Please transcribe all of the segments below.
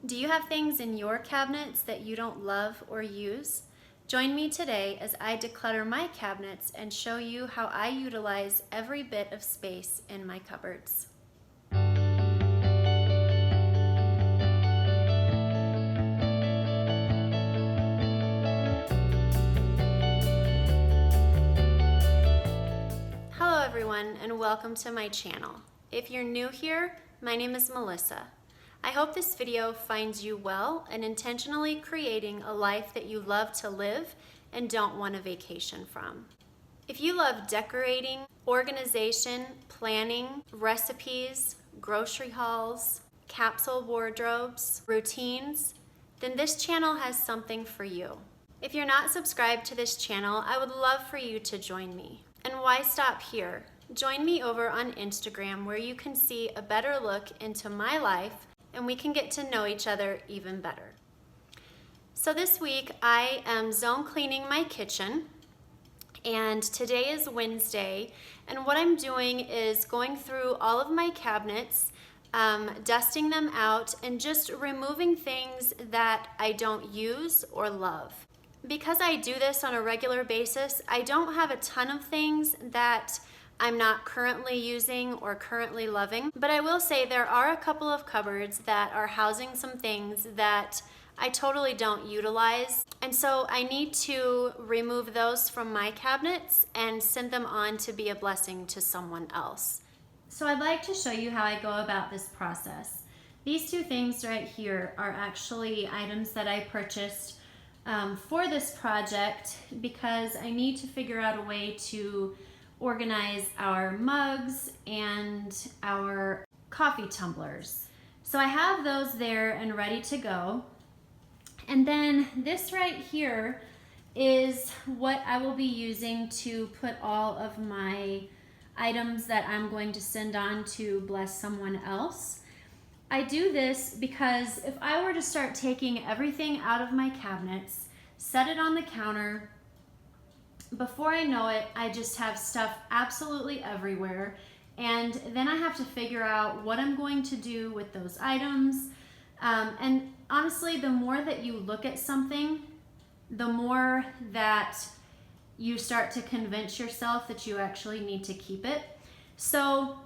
Do you have things in your cabinets that you don't love or use? Join me today as I declutter my cabinets and show you how I utilize every bit of space in my cupboards. Hello everyone, and welcome to my channel. If you're new here, my name is Melissa. I hope this video finds you well and intentionally creating a life that you love to live and don't want a vacation from. If you love decorating, organization, planning, recipes, grocery hauls, capsule wardrobes, routines, then this channel has something for you. If you're not subscribed to this channel, I would love for you to join me. And why stop here? Join me over on Instagram where you can see a better look into my life and we can get to know each other even better. So this week I am zone cleaning my kitchen, and today is Wednesday, and what I'm doing is going through all of my cabinets, dusting them out and just removing things that I don't use or love. Because I do this on a regular basis, I don't have a ton of things that I'm not currently using or currently loving, but I will say there are a couple of cupboards that are housing some things that I totally don't utilize, and so I need to remove those from my cabinets and send them on to be a blessing to someone else. So I'd like to show you how I go about this process. These two things right here are actually items that I purchased for this project because I need to figure out a way to organize our mugs and our coffee tumblers. So I have those there and ready to go. And then this right here is what I will be using to put all of my items that I'm going to send on to bless someone else. I do this because if I were to start taking everything out of my cabinets, set it on the counter, before I know it, I just have stuff absolutely everywhere, and then I have to figure out what I'm going to do with those items. And honestly, the more that you look at something, the more that you start to convince yourself that you actually need to keep it. So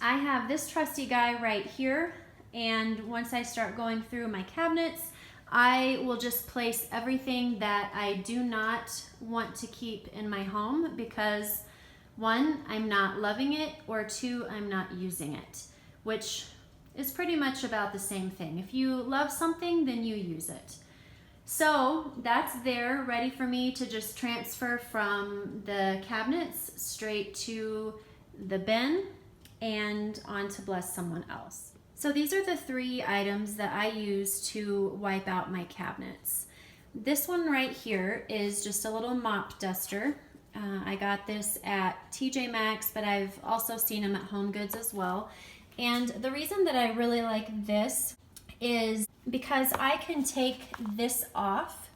I have this trusty guy right here, and once I start going through my cabinets, I will just place everything that I do not want to keep in my home because one, I'm not loving it, or two, I'm not using it, which is pretty much about the same thing. If you love something, then you use it. So that's there, ready for me to just transfer from the cabinets straight to the bin and on to bless someone else. So these are the three items that I use to wipe out my cabinets. This one right here is just a little mop duster. I got this at TJ Maxx, but I've also seen them at Home Goods as well. And the reason that I really like this is because I can take this off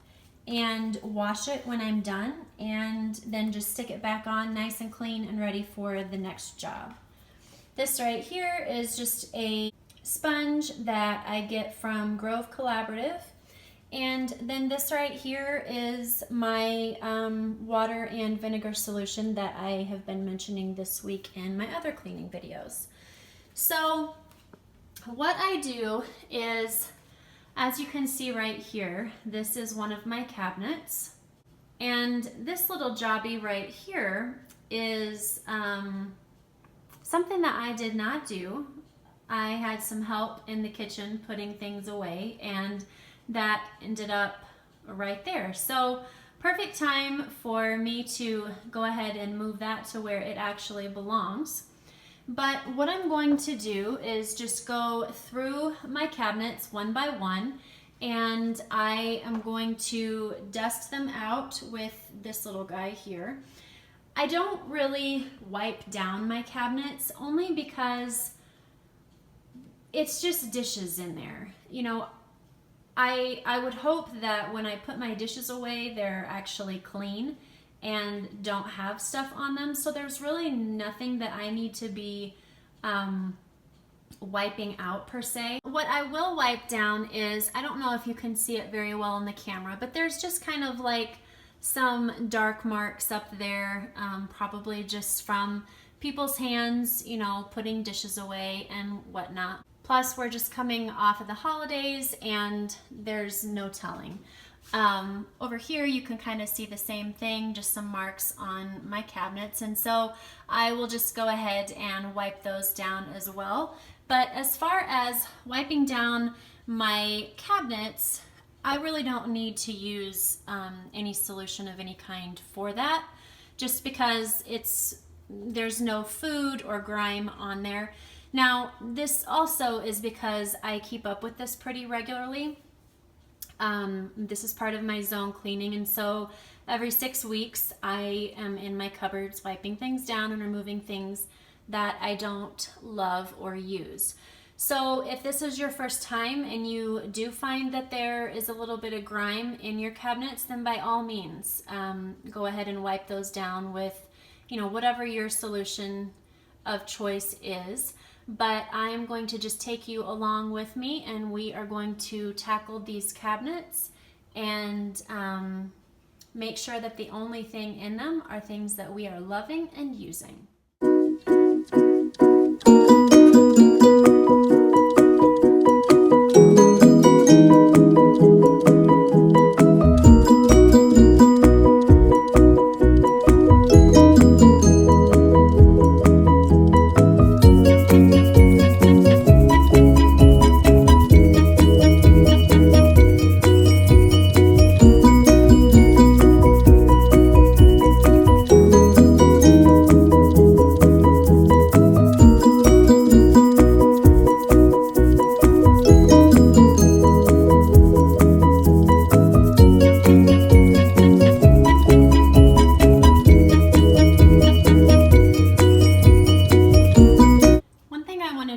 and wash it when I'm done, and then just stick it back on nice and clean and ready for the next job. This right here is just a sponge that I get from Grove Collaborative, and then this right here is my water and vinegar solution that I have been mentioning this week in my other cleaning videos. So what I do is, as you can see right here, this is one of my cabinets, and this little jobby right here is something that I did not do. I had some help in the kitchen putting things away, and that ended up right there. So perfect time for me to go ahead and move that to where it actually belongs. But what I'm going to do is just go through my cabinets one by one, and I am going to dust them out with this little guy here. I don't really wipe down my cabinets only because it's just dishes in there. You know, I would hope that when I put my dishes away, they're actually clean and don't have stuff on them. So there's really nothing that I need to be wiping out per se. What I will wipe down is, I don't know if you can see it very well in the camera, but there's just kind of like some dark marks up there, probably just from people's hands, you know, putting dishes away and whatnot. Plus, we're just coming off of the holidays and there's no telling. Over here you can kind of see the same thing, just some marks on my cabinets, and so I will just go ahead and wipe those down as well. But as far as wiping down my cabinets, I really don't need to use any solution of any kind for that, just because there's no food or grime on there. Now, this also is because I keep up with this pretty regularly. This is part of my zone cleaning, and so every 6 weeks I am in my cupboards wiping things down and removing things that I don't love or use. So if this is your first time and you do find that there is a little bit of grime in your cabinets, then by all means, go ahead and wipe those down with, you know, whatever your solution of choice is. But I am going to just take you along with me, and we are going to tackle these cabinets and make sure that the only thing in them are things that we are loving and using.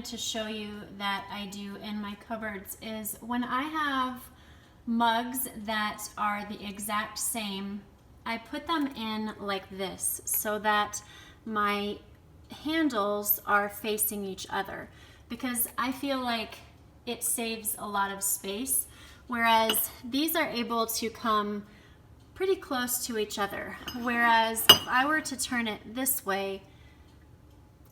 To show you that I do in my cupboards is when I have mugs that are the exact same, I put them in like this so that my handles are facing each other, because I feel like it saves a lot of space, whereas these are able to come pretty close to each other. Whereas if I were to turn it this way,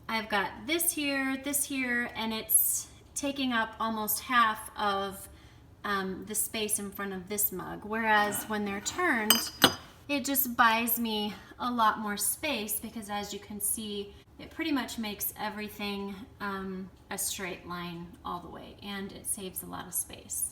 I've got this here, and it's taking up almost half of the space in front of this mug. Whereas when they're turned, it just buys me a lot more space, because as you can see, it pretty much makes everything a straight line all the way, and it saves a lot of space.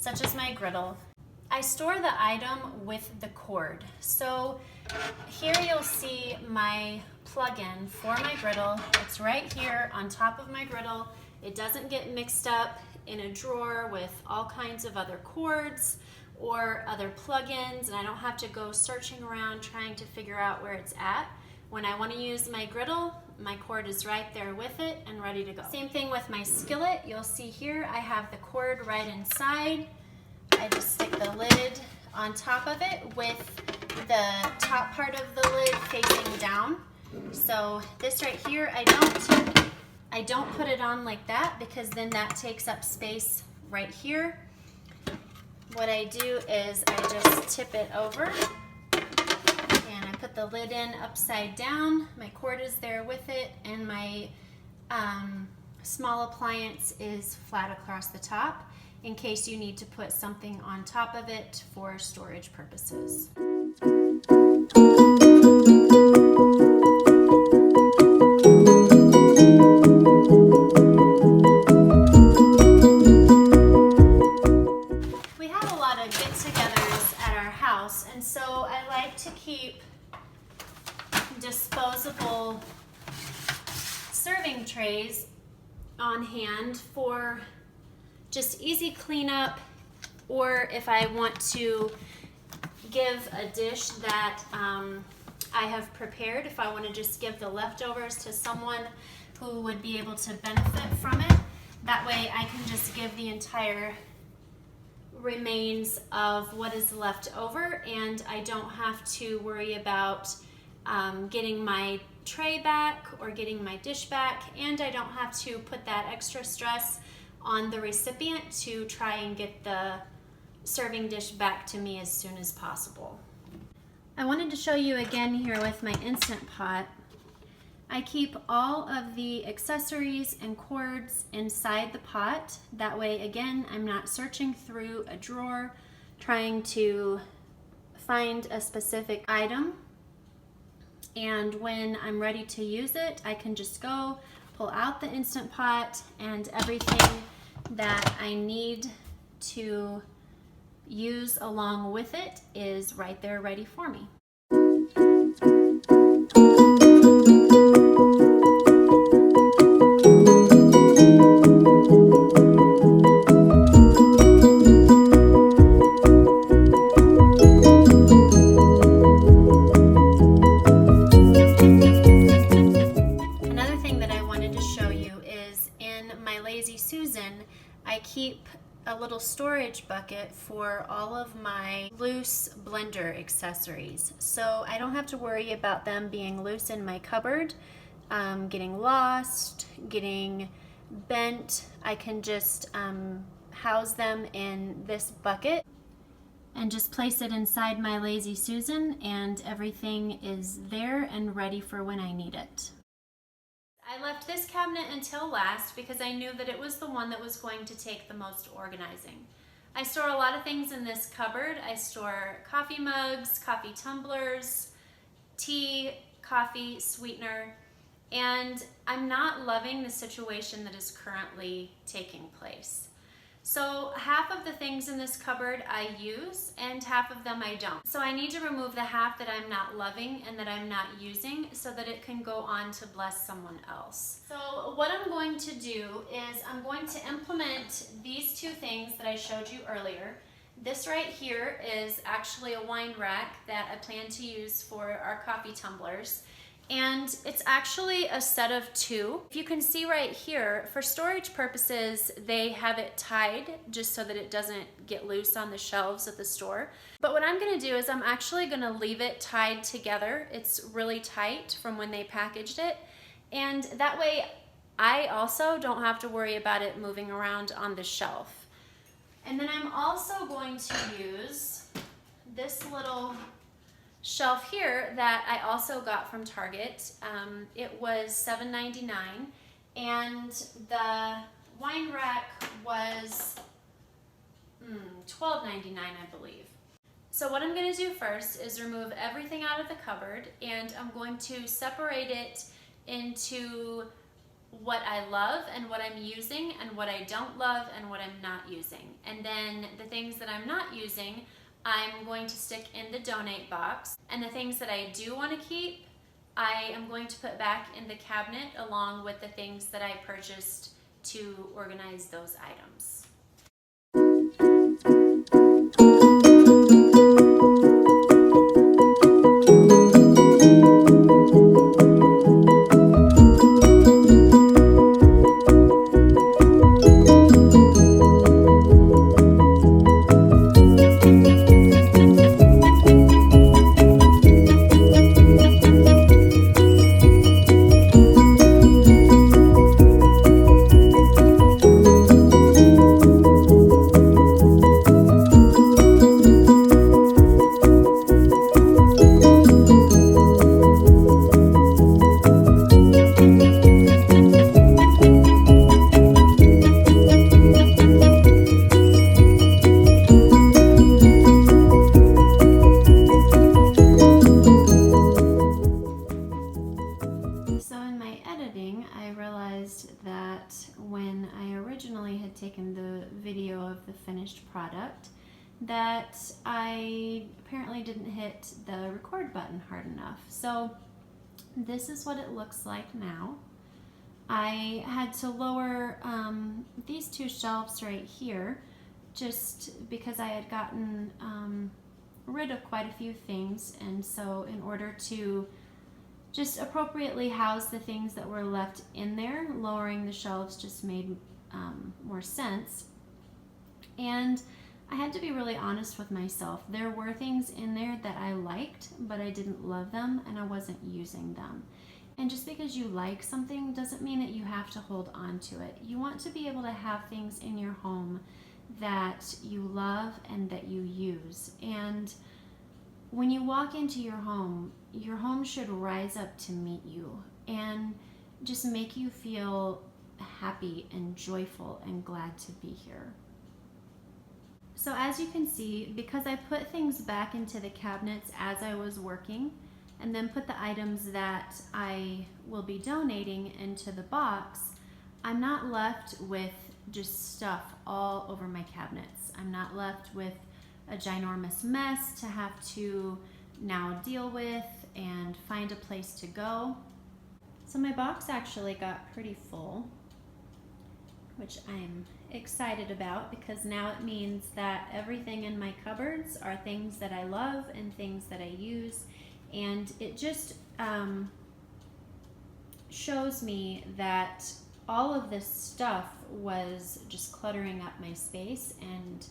such as my griddle, I store the item with the cord. So here you'll see my plug-in for my griddle. It's right here on top of my griddle. It doesn't get mixed up in a drawer with all kinds of other cords or other plug-ins, and I don't have to go searching around trying to figure out where it's at. When I want to use my griddle, my cord is right there with it and ready to go. Same thing with my skillet. You'll see here I have the cord right inside. I just stick the lid on top of it with the top part of the lid facing down. So this right here, I don't put it on like that because then that takes up space right here. What I do is I just tip it over and I put the lid in upside down. My cord is there with it, and my small appliance is flat across the top in case you need to put something on top of it for storage purposes. We have a lot of get-togethers at our house, and so I like to keep disposable serving trays on hand for just easy cleanup, or if I want to give a dish that I have prepared, if I want to just give the leftovers to someone who would be able to benefit from it. That way I can just give the entire remains of what is left over, and I don't have to worry about getting my tray back or getting my dish back, and I don't have to put that extra stress on the recipient to try and get the serving dish back to me as soon as possible. I wanted to show you again here with my Instant Pot. I keep all of the accessories and cords inside the pot. That way, again, I'm not searching through a drawer trying to find a specific item. And when I'm ready to use it, I can just go pull out the Instant Pot, and everything that I need to use along with it is right there ready for me. Another thing that I wanted to show you is in my Lazy Susan, I keep a little storage bucket for all of my loose blender accessories. So I don't have to worry about them being loose in my cupboard, getting lost, getting bent. I can just house them in this bucket and just place it inside my Lazy Susan, and everything is there and ready for when I need it. I left this cabinet until last because I knew that it was the one that was going to take the most organizing. I store a lot of things in this cupboard. I store coffee mugs, coffee tumblers, tea, coffee, sweetener, and I'm not loving the situation that is currently taking place. So half of the things in this cupboard I use and half of them I don't. So I need to remove the half that I'm not loving and that I'm not using so that it can go on to bless someone else. So what I'm going to do is I'm going to implement these two things that I showed you earlier. This right here is actually a wine rack that I plan to use for our coffee tumblers. And it's actually a set of two. If you can see right here, for storage purposes, they have it tied just so that it doesn't get loose on the shelves at the store. But what I'm gonna do is I'm actually gonna leave it tied together. It's really tight from when they packaged it. And that way, I also don't have to worry about it moving around on the shelf. And then I'm also going to use this little shelf here that I also got from Target. It was $7.99, and the wine rack was $12.99, I believe. So what I'm going to do first is remove everything out of the cupboard, and I'm going to separate it into what I love and what I'm using, and what I don't love and what I'm not using. And then the things that I'm not using, I'm going to stick in the donate box. And the things that I do want to keep, I am going to put back in the cabinet along with the things that I purchased to organize those items. I realized that when I originally had taken the video of the finished product, that I apparently didn't hit the record button hard enough. So this is what it looks like now. I had to lower these two shelves right here just because I had gotten rid of quite a few things, and so in order to just appropriately house the things that were left in there, lowering the shelves just made more sense. And I had to be really honest with myself. There were things in there that I liked, but I didn't love them and I wasn't using them. And just because you like something doesn't mean that you have to hold on to it. You want to be able to have things in your home that you love and that you use. And when you walk into your home should rise up to meet you and just make you feel happy and joyful and glad to be here. So as you can see, because I put things back into the cabinets as I was working and then put the items that I will be donating into the box, I'm not left with just stuff all over my cabinets. I'm not left with a ginormous mess to have to now deal with and find a place to go. So my box actually got pretty full, which I'm excited about because now it means that everything in my cupboards are things that I love and things that I use, and it just shows me that all of this stuff was just cluttering up my space and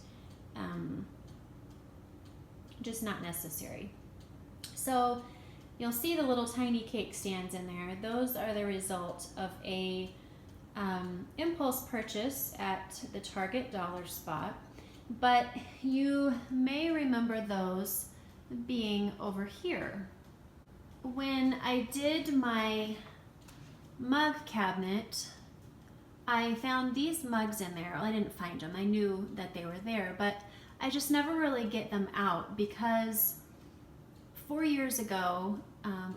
just not necessary. So you'll see the little tiny cake stands in there. Those are the result of a impulse purchase at the Target dollar spot, but you may remember those being over here. When I did my mug cabinet, I found these mugs in there. Well, I didn't find them. I knew that they were there, but I just never really get them out because 4 years ago,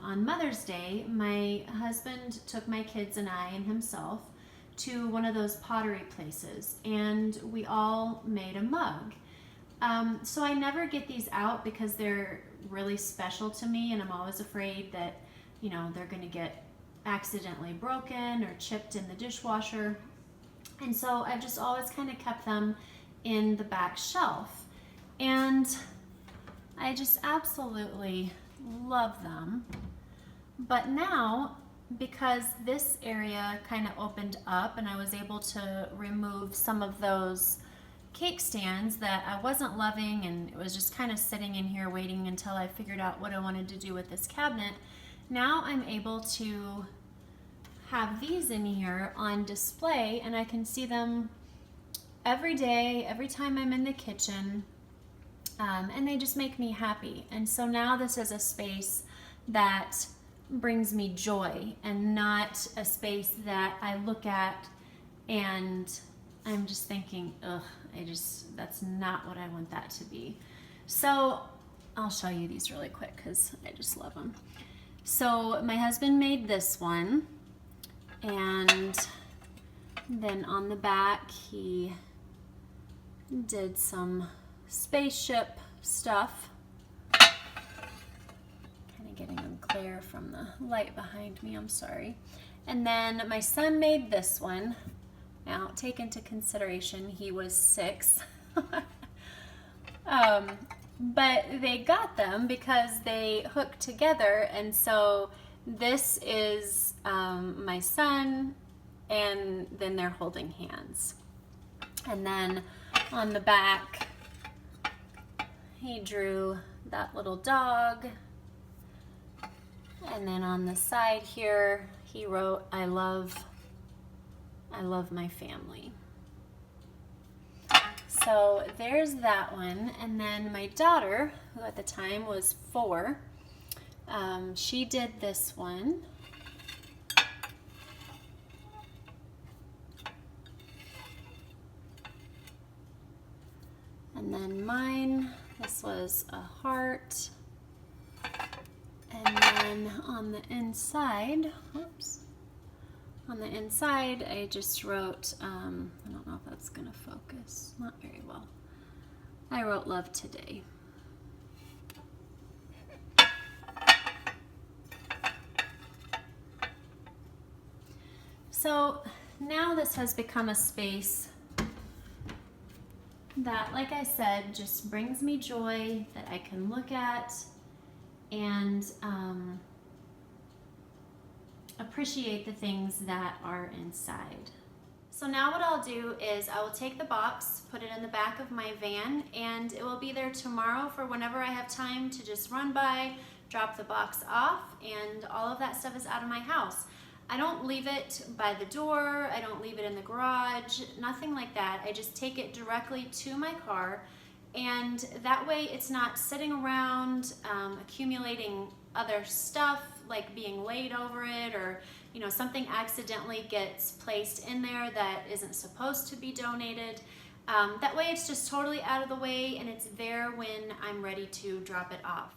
on Mother's Day, my husband took my kids and I and himself to one of those pottery places, and we all made a mug. So I never get these out because they're really special to me, and I'm always afraid that, you know, they're going to get accidentally broken or chipped in the dishwasher. And so I've just always kind of kept them in the back shelf. And I just absolutely love them. But now, because this area kind of opened up and I was able to remove some of those cake stands that I wasn't loving, and it was just kind of sitting in here waiting until I figured out what I wanted to do with this cabinet, now I'm able to have these in here on display, and I can see them every day, every time I'm in the kitchen, and they just make me happy. And so now this is a space that brings me joy and not a space that I look at and I'm just thinking, ugh, that's not what I want that to be. So I'll show you these really quick because I just love them. So my husband made this one, And then on the back, he did some spaceship stuff. Kind of getting a glare from the light behind me, I'm sorry. And then my son made this one. Now, take into consideration he was 6. But they got them because they hook together, and so this is my son, and then they're holding hands. And then on the back, he drew that little dog. And then on the side here, he wrote, I love my family. So there's that one. And then my daughter, who at the time was 4, she did this one. And then mine, this was a heart. And then on the inside, oops, on the inside I just wrote, I don't know if that's gonna focus, not very well. I wrote love today. So now this has become a space that, like I said, just brings me joy, that I can look at and appreciate the things that are inside. So now what I'll do is I will take the box, put it in the back of my van, and it will be there tomorrow for whenever I have time to just run by, drop the box off, and all of that stuff is out of my house. I don't leave it by the door, I don't leave it in the garage, nothing like that. I just take it directly to my car, and that way it's not sitting around accumulating other stuff, like being laid over it, or something accidentally gets placed in there that isn't supposed to be donated. That way it's just totally out of the way, and it's there when I'm ready to drop it off.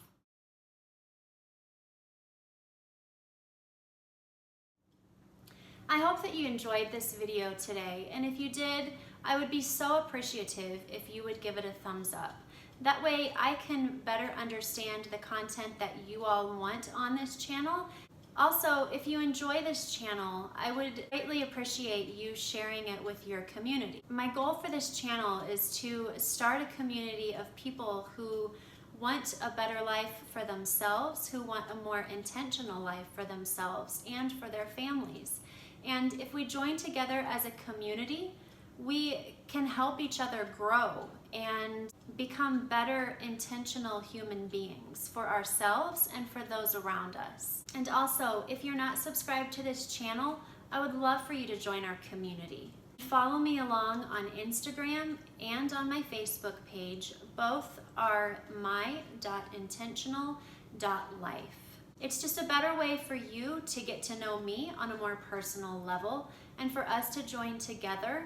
I hope that you enjoyed this video today, and if you did, I would be so appreciative if you would give it a thumbs up. That way I can better understand the content that you all want on this channel. Also, if you enjoy this channel, I would greatly appreciate you sharing it with your community. My goal for this channel is to start a community of people who want a better life for themselves, who want a more intentional life for themselves and for their families. And if we join together as a community, we can help each other grow and become better, intentional human beings for ourselves and for those around us. And also, if you're not subscribed to this channel, I would love for you to join our community. Follow me along on Instagram and on my Facebook page. Both are my.intentional.life. It's just a better way for you to get to know me on a more personal level, and for us to join together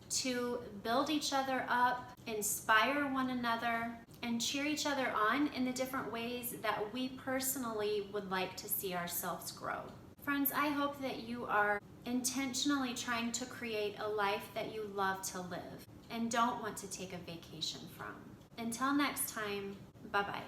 to build each other up, inspire one another, and cheer each other on in the different ways that we personally would like to see ourselves grow. Friends, I hope that you are intentionally trying to create a life that you love to live and don't want to take a vacation from. Until next time, bye-bye.